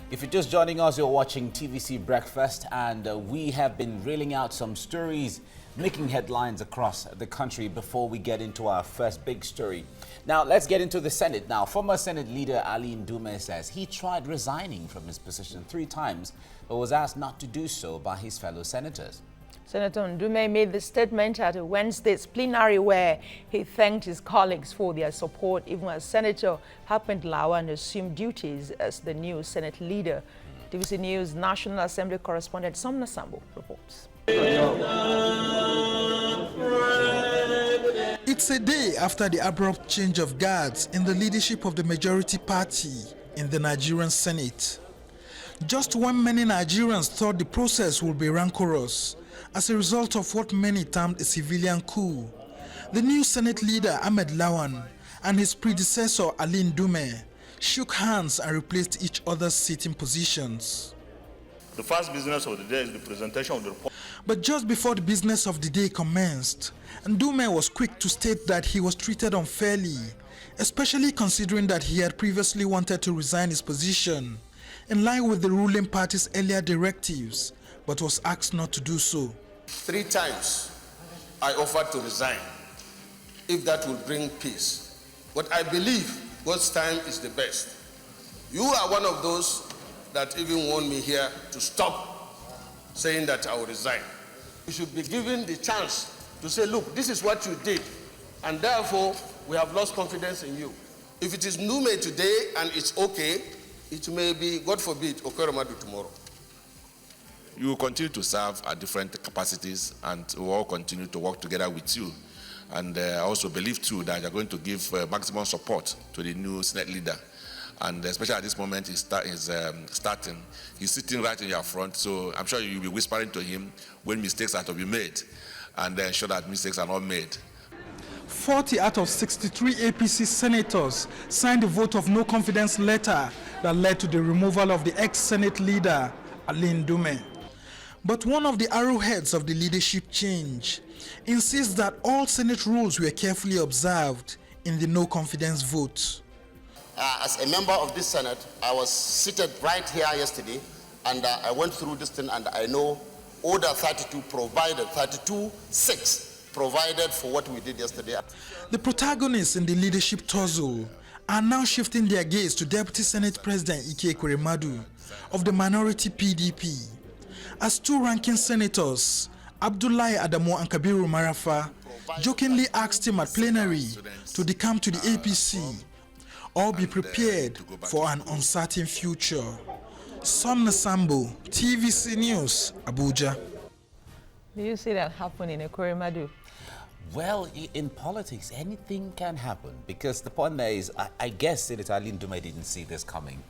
If you're just joining us, you're watching TVC Breakfast, and we have been reeling out some stories making headlines across the country before we get into our first big story. Now, let's get into the Senate. Now, former Senate leader Ali Ndume says he tried resigning from his position 3 times, but was asked not to do so by his fellow senators. Senator Ndume made the statement at Wednesday's plenary where he thanked his colleagues for their support, even as Senator Hapent Lawan assumed duties as the new Senate leader. TVC News National Assembly correspondent Somna Sambo reports. It's a day after the abrupt change of guards in the leadership of the majority party in the Nigerian Senate. Just when many Nigerians thought the process would be rancorous, as a result of what many termed a civilian coup, the new Senate leader Ahmed Lawan and his predecessor Ali Ndume shook hands and replaced each other's sitting positions. The first business of the day is the presentation of the report. But just before the business of the day commenced, Ndume was quick to state that he was treated unfairly, especially considering that he had previously wanted to resign his position in line with the ruling party's earlier directives, but was asked not to do so. 3 times I offered to resign if that will bring peace. But I believe God's time is the best. You are one of those that even warned me here to stop saying that I will resign. You should be given the chance to say, look, this is what you did, and therefore we have lost confidence in you. If it is Ndume today and it's okay, it may be, God forbid, Okoromadu tomorrow. You will continue to serve at different capacities, and we'll all continue to work together with you. And I also believe too that you're going to give maximum support to the new Senate leader. And especially at this moment, he's starting. He's sitting right in your front, so I'm sure you'll be whispering to him when mistakes are to be made, and ensure that mistakes are not made. 40 out of 63 APC senators signed a vote of no confidence letter that led to the removal of the ex-Senate leader, Ali Ndume. But one of the arrowheads of the leadership change insists that all Senate rules were carefully observed in the no confidence vote. As a member of this Senate, I was seated right here yesterday, and I went through this thing, and I know Order 32 provided, 32-6 provided for what we did yesterday. The protagonists in the leadership tussle are now shifting their gaze to Deputy Senate President Ike Ekweremadu of the minority PDP, as 2 ranking senators, Abdullahi Adamu and Kabiru Marafa, jokingly asked him at plenary to decamp to the APC or be prepared for an uncertain future. Somna Sambo, TVC News, Abuja. Do you see that happen in Ekweremadu? Well, in politics, anything can happen, because the point there is, I guess Senator Ali Ndume didn't see this coming.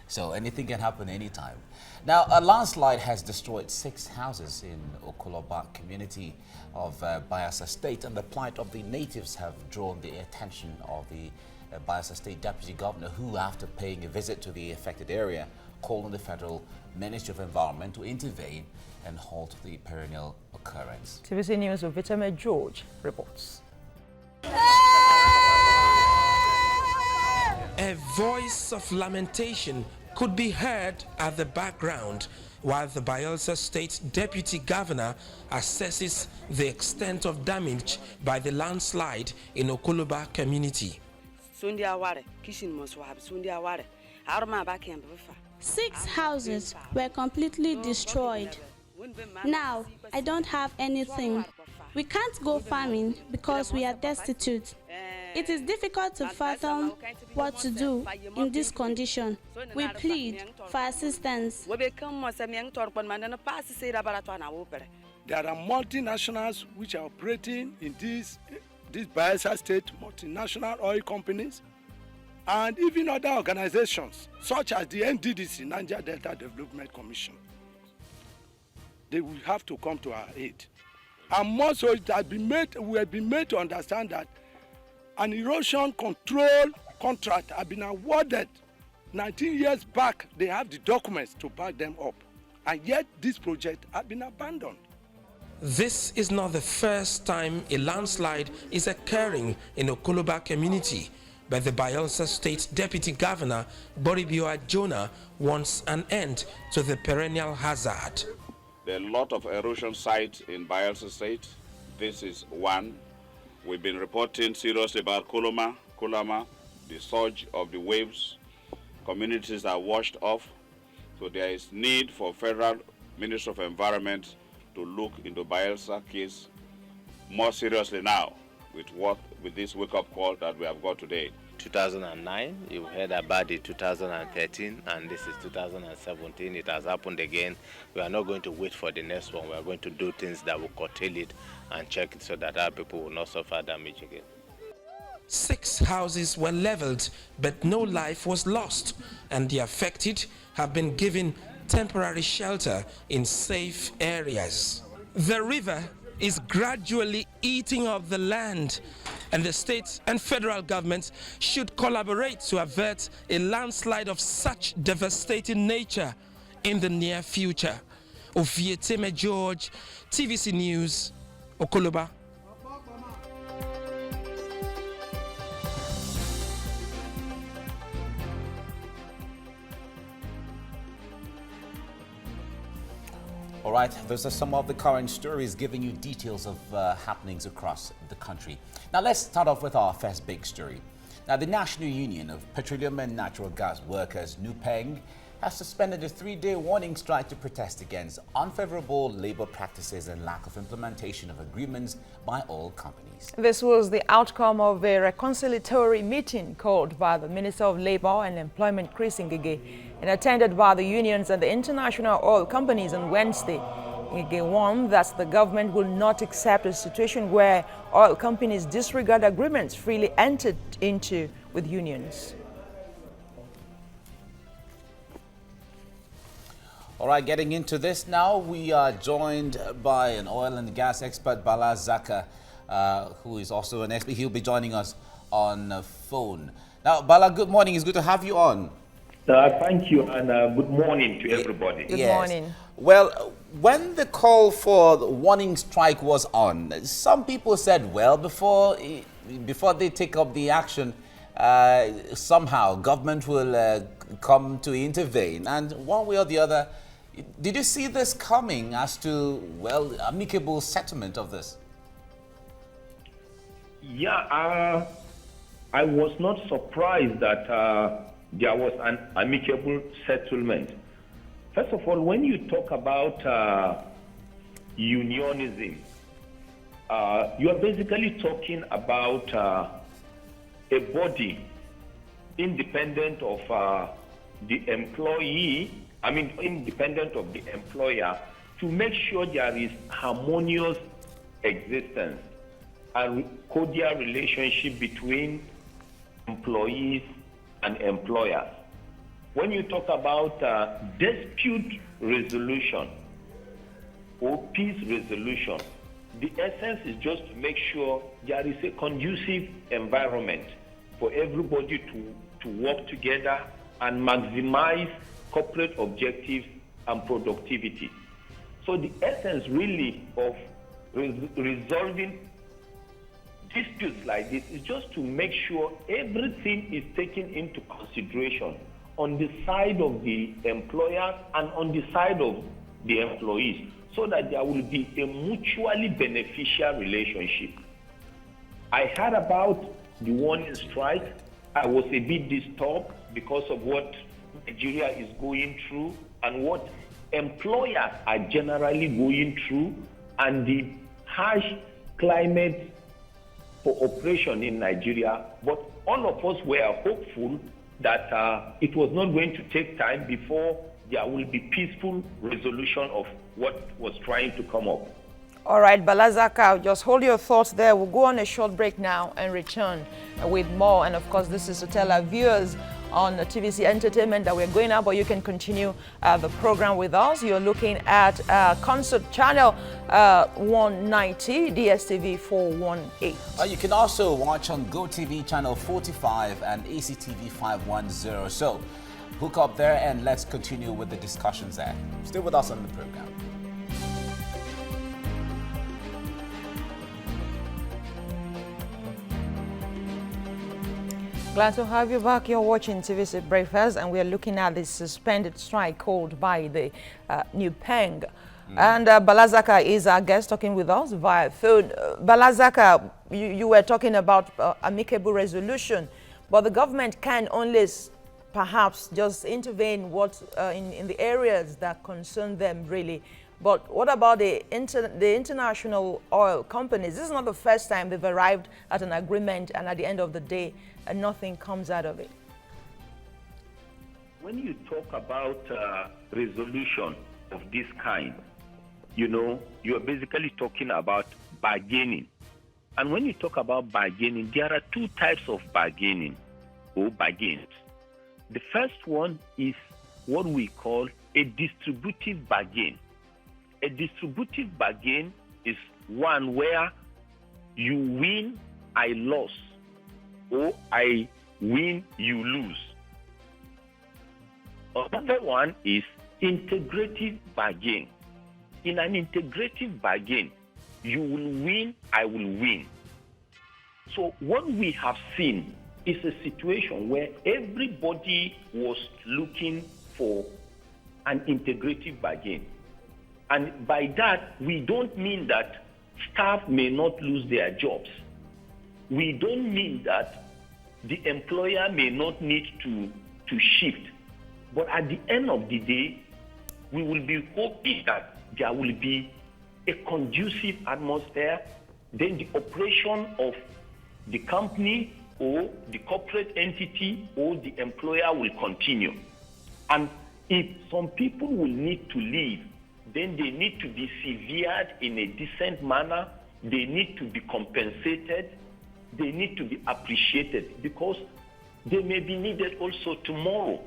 So anything can happen anytime. Now, a landslide has destroyed 6 houses in Okoloba community of Bayelsa State, and the plight of the natives have drawn the attention of the Bayelsa State Deputy Governor, who, after paying a visit to the affected area, called on the Federal Ministry of Environment to intervene and halt the perennial occurrence. TVC News with Vitamin George reports. A voice of lamentation could be heard at the background while the Bayelsa State Deputy Governor assesses the extent of damage by the landslide in Okoloba community. 6 houses were completely destroyed. Now, I don't have anything. We can't go farming because we are destitute. It is difficult to fathom what to do in this condition. We plead for assistance. There are multinationals which are operating in these Bayelsa State multinational oil companies, and even other organizations such as the NDDC, Niger Delta Development Commission. They will have to come to our aid. And more so, we have been made to understand that an erosion control contract has been awarded 19 years back. They have the documents to back them up, and yet this project has been abandoned. This is not the first time a landslide is occurring in Okoloba community, but the Bayelsa State Deputy Governor, Boribioa Jonah, wants an end to the perennial hazard. There are a lot of erosion sites in Bayelsa State. This is one. We've been reporting seriously about Kolama, the surge of the waves. Communities are washed off. So there is need for Federal Ministry of Environment to look into Bayelsa case more seriously now with this wake-up call that we have got today. 2009, you heard about it 2013, and this is 2017. It has happened again. We are not going to wait for the next one. We are going to do things that will curtail it and check it so that our people will not suffer damage again. 6 houses were leveled, but no life was lost, and the affected have been given temporary shelter in safe areas. The river is gradually eating up the land, and the state and federal governments should collaborate to avert a landslide of such devastating nature in the near future. Ofieteme George, TVC News, Okoloba. All right, those are some of the current stories giving you details of happenings across the country. Now let's start off with our first big story. Now the National Union of Petroleum and Natural Gas Workers, NUPENG, has suspended a 3-day warning strike to protest against unfavorable labor practices and lack of implementation of agreements by oil companies. This was the outcome of a reconciliatory meeting called by the Minister of Labor and Employment, Chris Ngige, and attended by the unions and the international oil companies on Wednesday. Ngige warned that the government will not accept a situation where oil companies disregard agreements freely entered into with unions. All right, getting into this now, we are joined by an oil and gas expert, Bala Zakka, who is also an expert. He'll be joining us on the phone. Now, Bala, good morning. It's good to have you on. Thank you, and good morning to everybody. Good morning. Well, when the call for the warning strike was on, some people said, well, before they take up the action, somehow government will come to intervene. And one way or the other, did you see this coming as to, well, amicable settlement of this? Yeah, I was not surprised that there was an amicable settlement. First of all, when you talk about unionism, you are basically talking about a body independent of the employee, independent of the employer, to make sure there is harmonious existence and cordial relationship between employees and employers. When you talk about dispute resolution or peace resolution, the essence is just to make sure there is a conducive environment for everybody to work together and maximize corporate objectives and productivity. So the essence really of resolving disputes like this is just to make sure everything is taken into consideration on the side of the employer and on the side of the employees, so that there will be a mutually beneficial relationship. I heard about the warning strike. I was a bit disturbed because of what Nigeria is going through and what employers are generally going through, and the harsh climate for operation in Nigeria. But all of us were hopeful that it was not going to take time before there will be peaceful resolution of what was trying to come up. All right, Bala Zakka, just hold your thoughts there. We'll go on a short break now and return with more. And of course, this is to tell our viewers on TVC Entertainment that we're going out, but you can continue the program with us. You're looking at Concert Channel 190, DSTV 418. You can also watch on GoTV Channel 45 and ACTV 510. So hook up there and let's continue with the discussions there. Stay with us on the program. Glad to have you back. You're watching TVC Breakfast, and we are looking at the suspended strike called by the New Peng. And Bala Zakka is our guest talking with us via phone. Bala Zakka, you were talking about amicable resolution, but the government can only perhaps just intervene in the areas that concern them really. But what about the international oil companies? This is not the first time they've arrived at an agreement and at the end of the day, nothing comes out of it. When you talk about resolution of this kind, you know, you're basically talking about bargaining. And when you talk about bargaining, there are two types of bargaining or bargains. The first one is what we call a distributive bargain. A distributive bargain is one where you win, I lose, or I win, you lose. Another one is integrative bargain. In an integrative bargain, you will win, I will win. So what we have seen is a situation where everybody was looking for an integrative bargain. And by that, we don't mean that staff may not lose their jobs. We don't mean that the employer may not need to shift. But at the end of the day, we will be hoping that there will be a conducive atmosphere. Then the operation of the company or the corporate entity or the employer will continue. And if some people will need to leave, then they need to be severed in a decent manner. They need to be compensated. They need to be appreciated because they may be needed also tomorrow.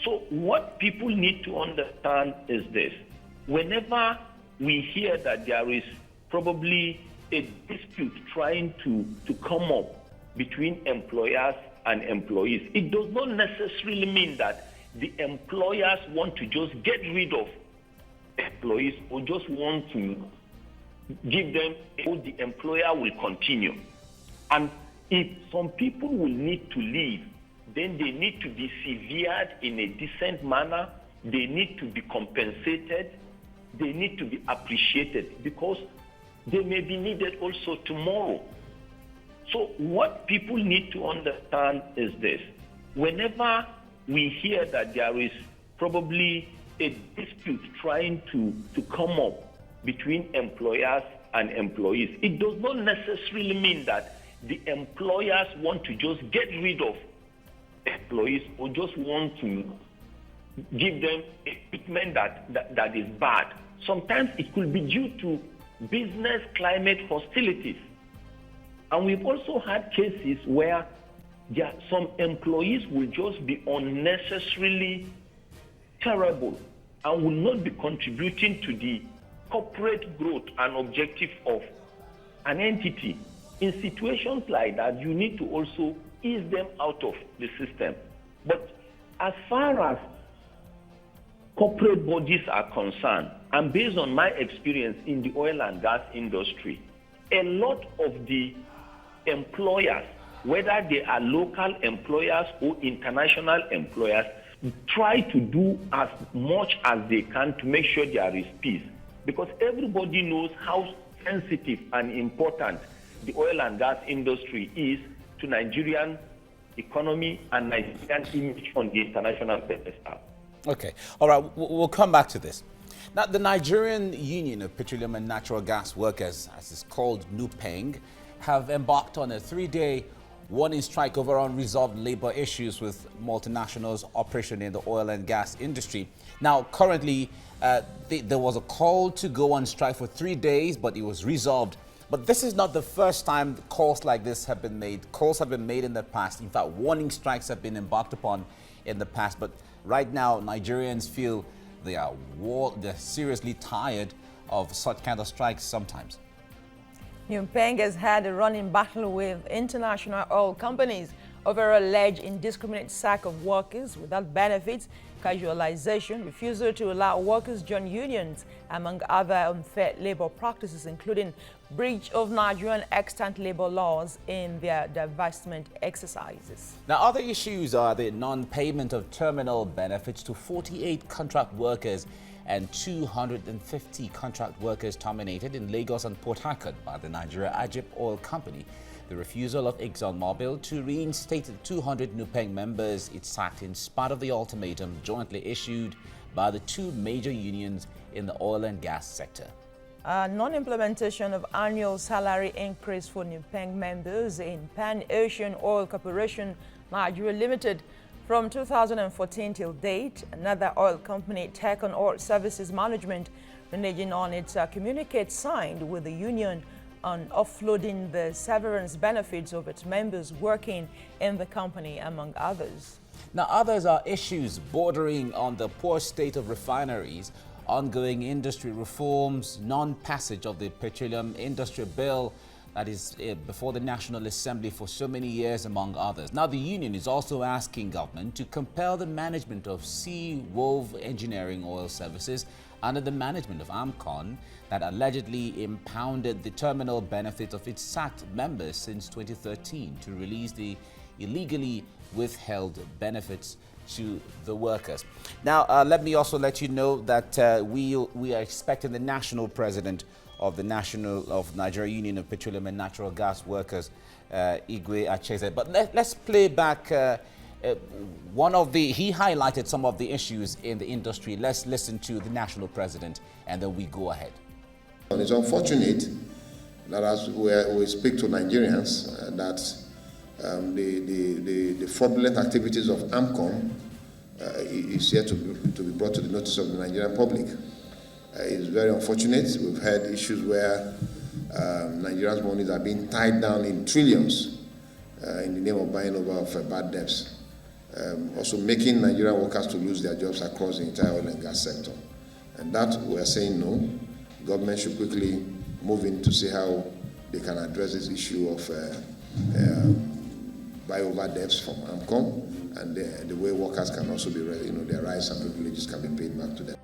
So what people need to understand is this. Whenever we hear that there is probably a dispute trying to come up between employers and employees, it does not necessarily mean that the employers want to just get rid of employees or just want to give them, or the employer will continue. And if some people will need to leave, then they need to be severed in a decent manner. They need to be compensated. They need to be appreciated because they may be needed also tomorrow. So what people need to understand is this. Whenever we hear that there is probably a dispute trying to come up between employers and employees, it does not necessarily mean that the employers want to just get rid of employees or just want to give them a treatment that is bad. Sometimes it could be due to business climate hostilities. And we've also had cases where some employees will just be unnecessarily terrible and will not be contributing to the corporate growth and objective of an entity. In situations like that, you need to also ease them out of the system. But as far as corporate bodies are concerned, and based on my experience in the oil and gas industry, a lot of the employers, whether they are local employers or international employers, try to do as much as they can to make sure there is peace. Because everybody knows how sensitive and important the oil and gas industry is to Nigerian economy and Nigerian image on the international pedestal. Okay, all right, we'll come back to this. Now, the Nigerian Union of Petroleum and Natural Gas Workers, as it's called, NUPENG, have embarked on a 3-day warning strike over unresolved labor issues with multinationals operating in the oil and gas industry. Now, currently, there was a call to go on strike for 3 days, but it was resolved. But this is not the first time calls like this have been made. Calls have been made in the past. In fact, warning strikes have been embarked upon in the past. But right now, Nigerians feel they're seriously tired of such kind of strikes sometimes. NUPENG has had a running battle with international oil companies over alleged indiscriminate sack of workers without benefits, casualization, refusal to allow workers join unions, among other unfair labor practices, including breach of Nigerian extant labor laws in their divestment exercises. Now, other issues are the non-payment of terminal benefits to 48 contract workers and 250 contract workers terminated in Lagos and Port Harcourt by the Nigeria Ajip Oil Company. The refusal of ExxonMobil to reinstate the 200 NUPENG members it sacked in spite of the ultimatum jointly issued by the two major unions in the oil and gas sector. Non-implementation of annual salary increase for NUPENG members in Pan Ocean Oil Corporation Nigeria Limited from 2014 till date. Another oil company, Tech on Oil Services Management, reneging on its communique signed with the union on offloading the severance benefits of its members working in the company, among others. Now, others are issues bordering on the poor state of refineries, ongoing industry reforms, non-passage of the petroleum industry bill that is before the National Assembly for so many years, among others. Now, the union is also asking government to compel the management of Sea Wolf Engineering Oil Services under the management of AMCON that allegedly impounded the terminal benefits of its sacked members since 2013 to release the illegally withheld benefits to the workers. Now, let me also let you know that we are expecting the national president of the Nigeria Union of Petroleum and Natural Gas Workers, Igwe Acheze. But let's play back he highlighted some of the issues in the industry. Let's listen to the national president and then we go ahead. It's unfortunate that as we speak to Nigerians that the fraudulent activities of AMCON is yet to be brought to the notice of the Nigerian public. It's very unfortunate. We've had issues where Nigerians' monies are being tied down in trillions in the name of buying over of bad debts. Also making Nigerian workers to lose their jobs across the entire oil and gas sector. And that we're saying no. Government should quickly move in to see how they can address this issue of buy over debts from AMCON, and the way workers can also be, their rights and privileges can be paid back to them.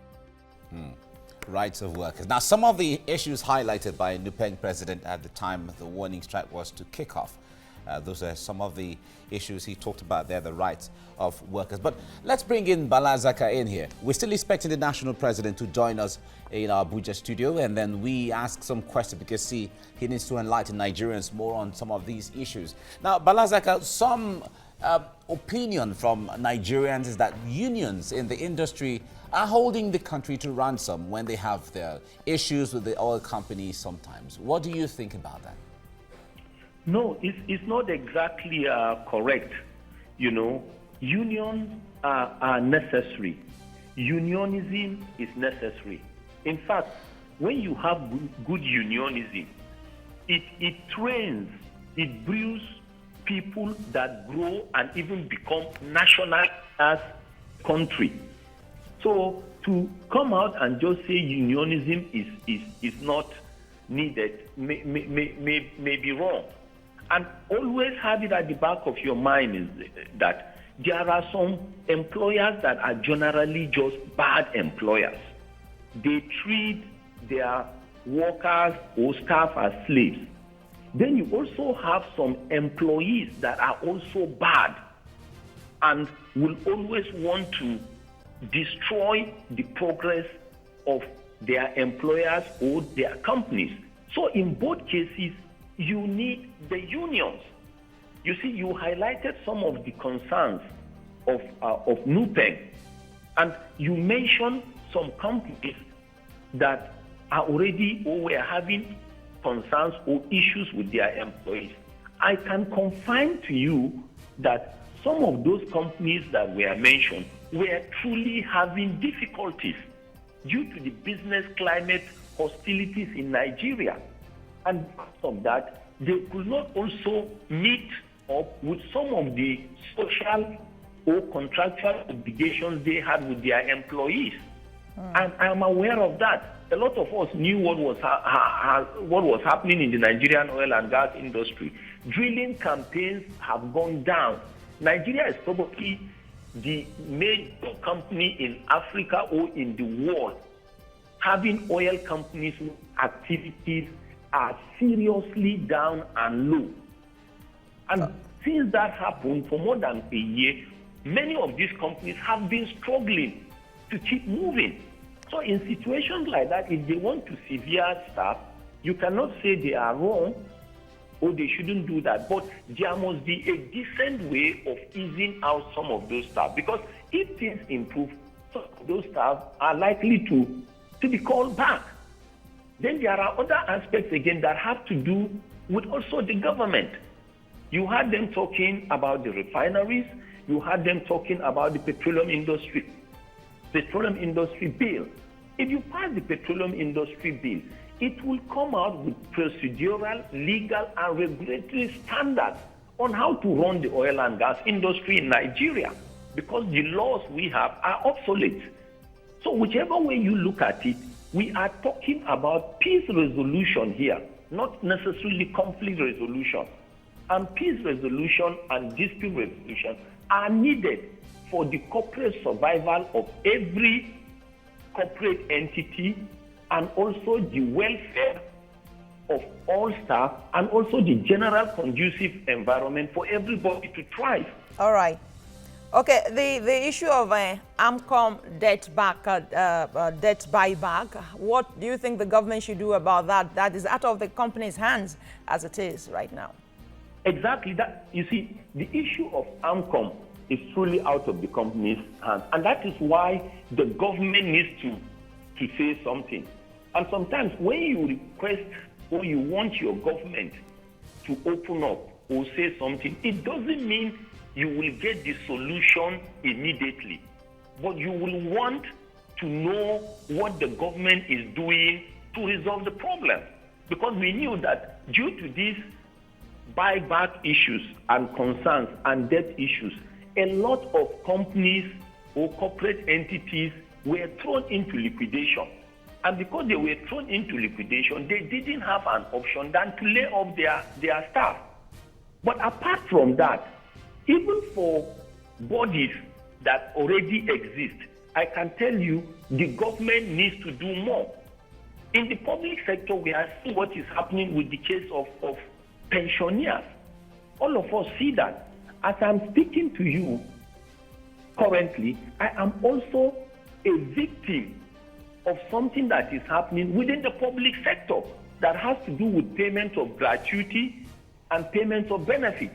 Rights of workers. Now, some of the issues highlighted by NUPENG president at the time the warning strike was to kick off. Those are some of the issues he talked about there, the rights of workers. But let's bring in Bala Zakka in here. We're still expecting the national president to join us in our Abuja studio, and then we ask some questions because he needs to enlighten Nigerians more on some of these issues. Now, Bala Zakka, some opinion from Nigerians is that unions in the industry are holding the country to ransom when they have their issues with the oil companies sometimes. What do you think about that? No, it's not exactly correct. Unions are necessary. Unionism is necessary. In fact, when you have good unionism, it trains, it brews people that grow and even become national as country. So to come out and just say unionism is not needed may be wrong. And always have it at the back of your mind is that there are some employers that are generally just bad employers. They treat their workers or staff as slaves. Then you also have some employees that are also bad and will always want to destroy the progress of their employers or their companies. So in both cases, you need the unions. You see, you highlighted some of the concerns of NUPENG, and you mentioned some companies that are already or were having concerns or issues with their employees. I can confirm to you that some of those companies that were mentioned were truly having difficulties due to the business climate hostilities in Nigeria. And because of that, they could not also meet up with some of the social or contractual obligations they had with their employees. And I'm aware of that. A lot of us knew what was happening in the Nigerian oil and gas industry. Drilling campaigns have gone down. Nigeria is probably the major company in Africa or in the world having oil companies whose activities are seriously down and low. And since that happened for more than a year, many of these companies have been struggling to keep moving. So in situations like that, if they want to sever staff, you cannot say they are wrong or they shouldn't do that. But there must be a decent way of easing out some of those staff, because if things improve, some of those staff are likely to be called back. Then there are other aspects again that have to do with also the government. You had them talking about the refineries, you had them talking about the petroleum industry bill. If you pass the petroleum industry bill, it will come out with procedural, legal, and regulatory standards on how to run the oil and gas industry in Nigeria, because the laws we have are obsolete. So whichever way you look at it, we are talking about peace resolution here, not necessarily conflict resolution. And peace resolution and dispute resolution are needed for the corporate survival of every corporate entity, and also the welfare of all staff, and also the general conducive environment for everybody to thrive. All right. Okay, the issue of AMCOM debt buyback, what do you think the government should do about that? That is out of the company's hands as it is right now. Exactly that. You see, the issue of AMCOM is truly out of the company's hands, and that is why the government needs to say something. And sometimes when you request or you want your government to open up or say something, it doesn't mean you will get the solution immediately, but you will want to know what the government is doing to resolve the problem. Because we knew that due to these buyback issues and concerns and debt issues, a lot of companies or corporate entities were thrown into liquidation. And because they were thrown into liquidation, they didn't have an option than to lay off their staff. But apart from that, even for bodies that already exist, I can tell you the government needs to do more. In the public sector, we are seeing what is happening with the case of pensioners. All of us see that. As I'm speaking to you currently, I am also a victim of something that is happening within the public sector that has to do with payment of gratuity and payment of benefits.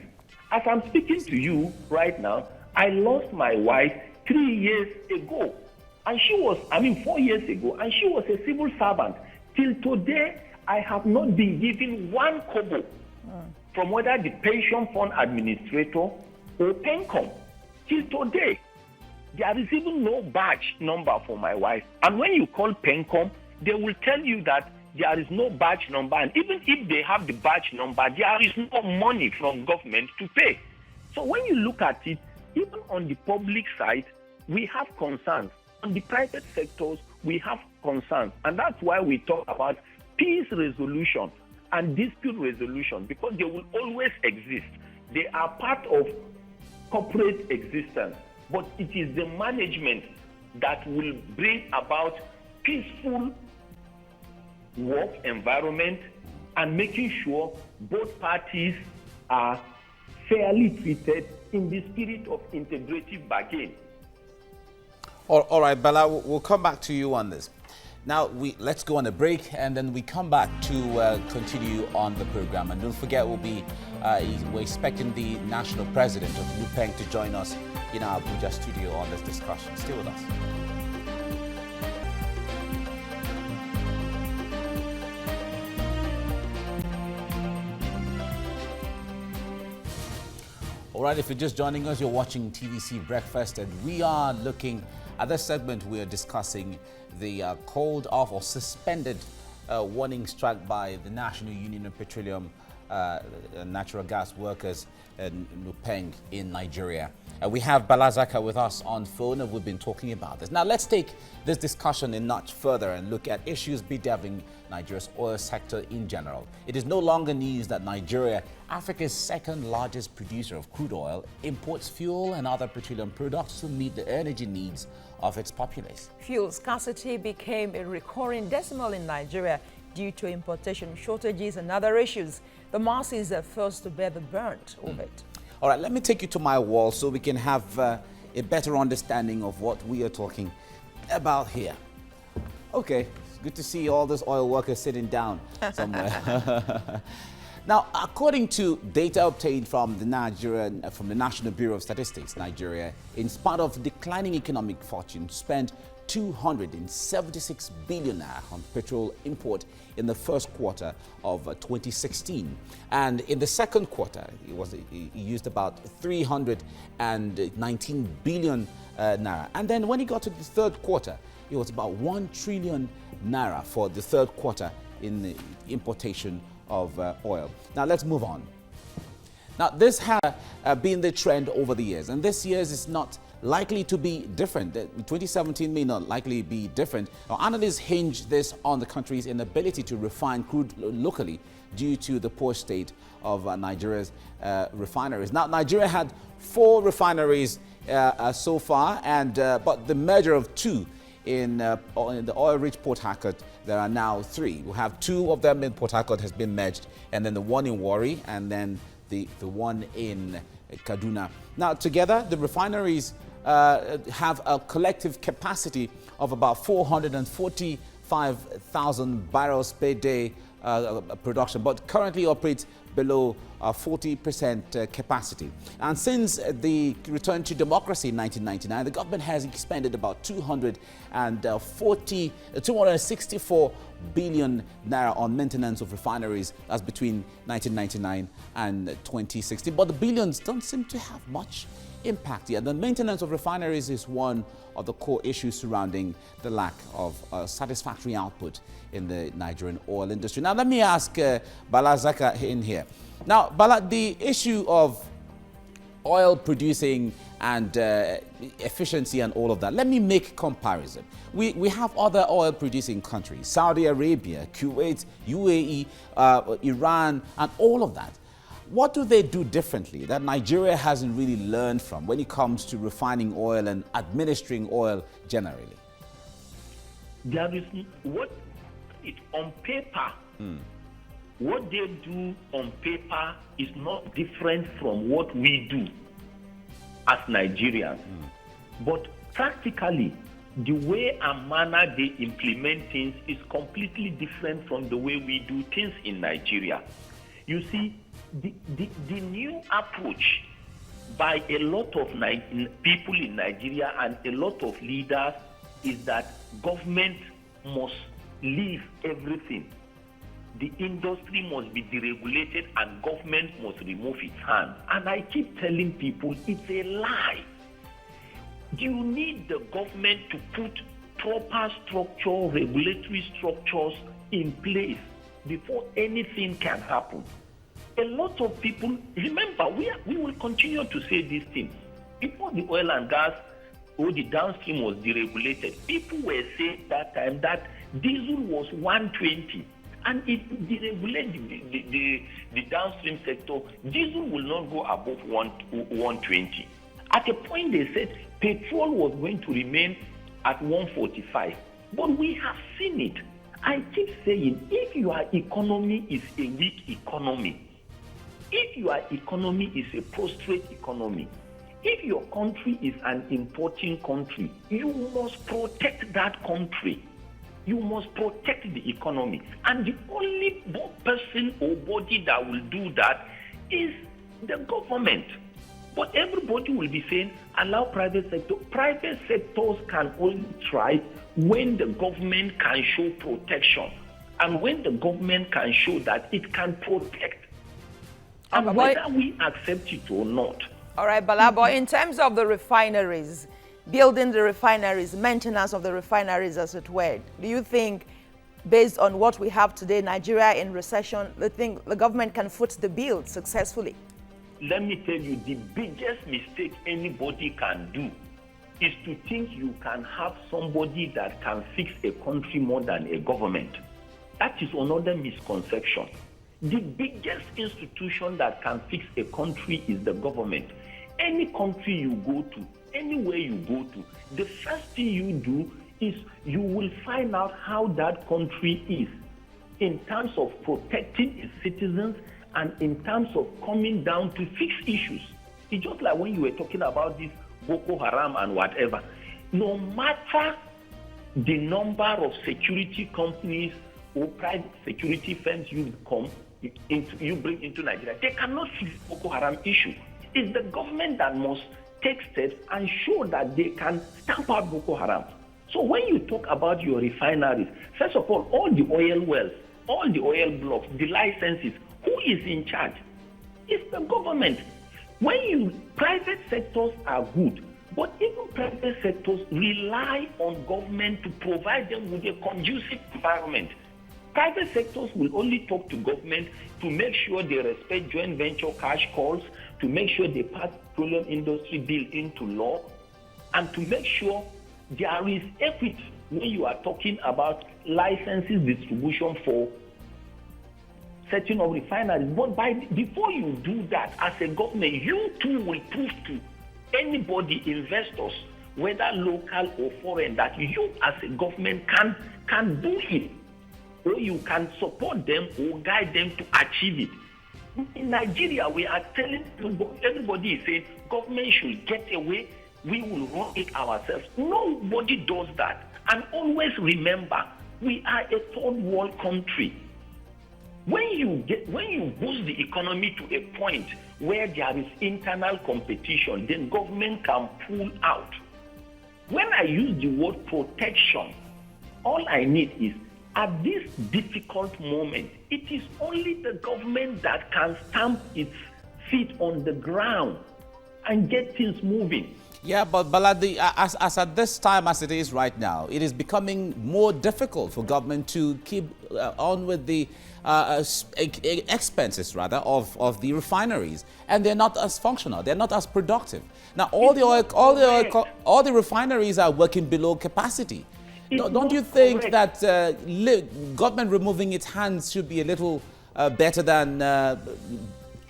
As I'm speaking to you right now, I lost my wife 3 years ago. And she was, 4 years ago, and she was a civil servant. Till today, I have not been given 1 kobo from whether the pension fund administrator or PENCOM. Till today, there is even no badge number for my wife. And when you call PENCOM, they will tell you that there is no badge number. And even if they have the badge number, there is no money from government to pay. So when you look at it, even on the public side, we have concerns. On the private sectors, we have concerns. And that's why we talk about peace resolution and dispute resolution, because they will always exist. They are part of corporate existence. But it is the management that will bring about peaceful work environment and making sure both parties are fairly treated in the spirit of integrative bargain. All right, Bala, we'll come back to you on this. Now, let's go on a break, and then we come back to continue on the program. And don't forget, we're expecting the national president of Lupeng to join us in our Abuja studio on this discussion. Stay with us. All right, if you're just joining us, you're watching TVC Breakfast, and we are looking at this segment. We are discussing the called off or suspended warning struck by the National Union of Petroleum natural gas workers in Lupeng in Nigeria. We have Bala Zakka with us on phone, and we've been talking about this. Now, let's take this discussion a notch further and look at issues bedeviling Nigeria's oil sector in general. It is no longer news that Nigeria, Africa's second largest producer of crude oil, imports fuel and other petroleum products to meet the energy needs of its populace. Fuel scarcity became a recurring decimal in Nigeria due to importation shortages and other issues. The masses are first to bear the brunt of it. All right, let me take you to my wall so we can have a better understanding of what we are talking about here. Okay, it's good to see all those oil workers sitting down somewhere. Now, according to data obtained from the National Bureau of Statistics, Nigeria, in spite of declining economic fortune, spent 276 billion naira on petrol import in the first quarter of 2016, and in the second quarter it used about 319 billion naira, and then when it got to the third quarter it was about 1 trillion naira for the third quarter in the importation of oil. Now let's move on. Now this has been the trend over the years, and this year's is not likely to be different. 2017 may not likely be different. Now, analysts hinge this on the country's inability to refine crude locally due to the poor state of Nigeria's refineries. Now, Nigeria had 4 refineries so far, and but the merger of 2 in the oil-rich Port Harcourt, there are now 3. We have 2 of them in Port Harcourt has been merged, and then the one in Warri, and then the one in Kaduna. Now, together, the refineries have a collective capacity of about 445,000 barrels per day production, but currently operates below 40% capacity. And since the return to democracy in 1999, the government has expended about 264 billion naira on maintenance of refineries. That's between 1999 and 2016. But the billions don't seem to have much impact yet. The maintenance of refineries is one of the core issues surrounding the lack of satisfactory output in the Nigerian oil industry. Now, let me ask Bala Zakka in here. Now, Bala, the issue of oil producing and efficiency and all of that, let me make comparison. We have other oil producing countries, Saudi Arabia, Kuwait, UAE, Iran, and all of that. What do they do differently that Nigeria hasn't really learned from when it comes to refining oil and administering oil generally? There is on paper. What they do on paper is not different from what we do as Nigerians. But practically, the way and manner they implement things is completely different from the way we do things in Nigeria. You see, the new approach by a lot of people in Nigeria and a lot of leaders is that government must leave everything. The industry must be deregulated and government must remove its hand. And I keep telling people it's a lie. You need the government to put proper structure, regulatory structures in place before anything can happen. A lot of people, remember, we will continue to say these things. Before the oil and gas or the downstream was deregulated, people were saying that time that diesel was 120. And if they regulate the downstream sector, diesel will not go above 120. At a point, they said petrol was going to remain at 145. But we have seen it. I keep saying, if your economy is a weak economy, if your economy is a prostrate economy, if your country is an importing country, you must protect that country. You must protect the economy. And the only person or body that will do that is the government. But everybody will be saying, allow private sector. Private sectors can only thrive when the government can show protection. And when the government can show that it can protect. And whether we accept it or not. All right, Bala, but in terms of the refineries, building the refineries, maintenance of the refineries, as it were, do you think based on what we have today, Nigeria in recession, they think the government can foot the bill successfully? Let me tell you, the biggest mistake anybody can do is to think you can have somebody that can fix a country more than a government. That is another misconception. The biggest institution that can fix a country is the government. Any country you go to, anywhere you go to, the first thing you do is you will find out how that country is in terms of protecting its citizens and in terms of coming down to fix issues. It's just like when you were talking about this Boko Haram and whatever. No matter the number of security companies or private security firms you bring into Nigeria, they cannot fix Boko Haram issue. It's the government that must take steps and show that they can stamp out Boko Haram. So when you talk about your refineries, first of all the oil wells, all the oil blocks, the licenses, who is in charge? It's the government. Private sectors are good, but even private sectors rely on government to provide them with a conducive environment. Private sectors will only talk to government to make sure they respect joint venture cash calls, to make sure they pass petroleum industry bill into law, and to make sure there is equity when you are talking about licenses distribution for setting up refineries. But before you do that, as a government, you too will prove to anybody, investors, whether local or foreign, that you as a government can do it, or you can support them or guide them to achieve it. In Nigeria, we are telling everybody is saying government should get away, we will run it ourselves. Nobody does that. And always remember, we are a third world country. When you boost the economy to a point where there is internal competition, then government can pull out. When I use the word protection, all I need is, at this difficult moment, it is only the government that can stamp its feet on the ground and get things moving. Yeah, but Baladi, as at this time as it is right now, it is becoming more difficult for government to keep on with the expenses, rather, of the refineries, and they're not as functional, they're not as productive. Now, all the refineries are working below capacity. Don't you think that government removing its hands should be a little better than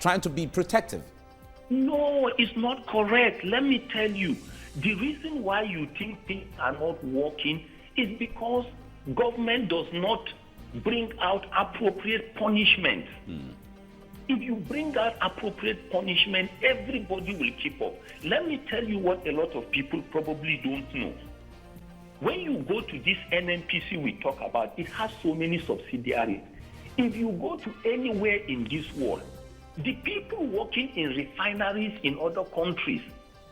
trying to be protective? No, it's not correct. Let me tell you, the reason why you think things are not working is because government does not bring out appropriate punishment. If you bring out appropriate punishment, everybody will keep up. Let me tell you what a lot of people probably don't know. When you go to this NNPC we talk about, it has so many subsidiaries. If you go to anywhere in this world, the people working in refineries in other countries,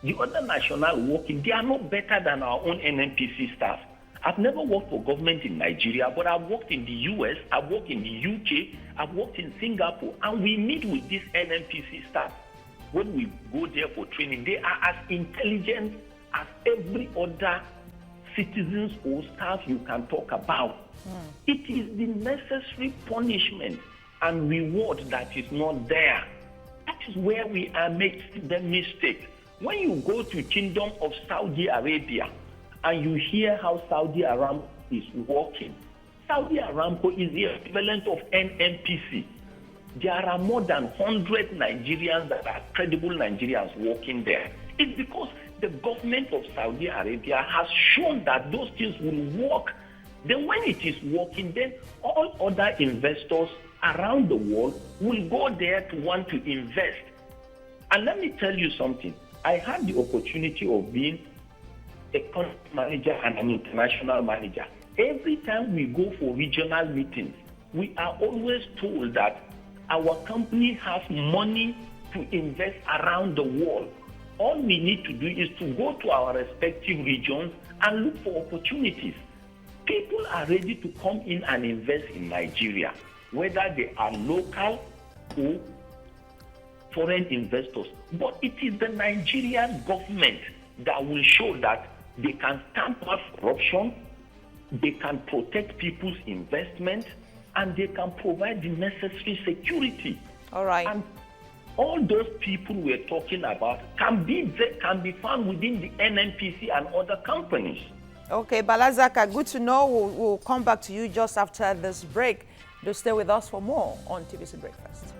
the other national working, they are not better than our own NNPC staff. I've never worked for government in Nigeria, but I've worked in the US, I've worked in the UK, I've worked in Singapore, and we meet with this NNPC staff. When we go there for training, they are as intelligent as every other citizens or staff you can talk about. It is the necessary punishment and reward that is not there. That is where we are making the mistake. When you go to Kingdom of Saudi Arabia and you hear how Saudi Aramco is working, Saudi Aramco is the equivalent of NNPC. There are more than 100 Nigerians that are credible Nigerians working there. It's because the government of Saudi Arabia has shown that those things will work. Then when it is working, then all other investors around the world will go there to want to invest. And let me tell you something. I had the opportunity of being a country manager and an international manager. Every time we go for regional meetings, we are always told that our company has money to invest around the world. All we need to do is to go to our respective regions and look for opportunities. People are ready to come in and invest in Nigeria, whether they are local or foreign investors. But it is the Nigerian government that will show that they can stamp out corruption, they can protect people's investment, and they can provide the necessary security. All right. And all those people we're talking about can be found within the NNPC and other companies. Okay, Bala Zakka, good to know. We'll come back to you just after this break. Do stay with us for more on TVC Breakfast.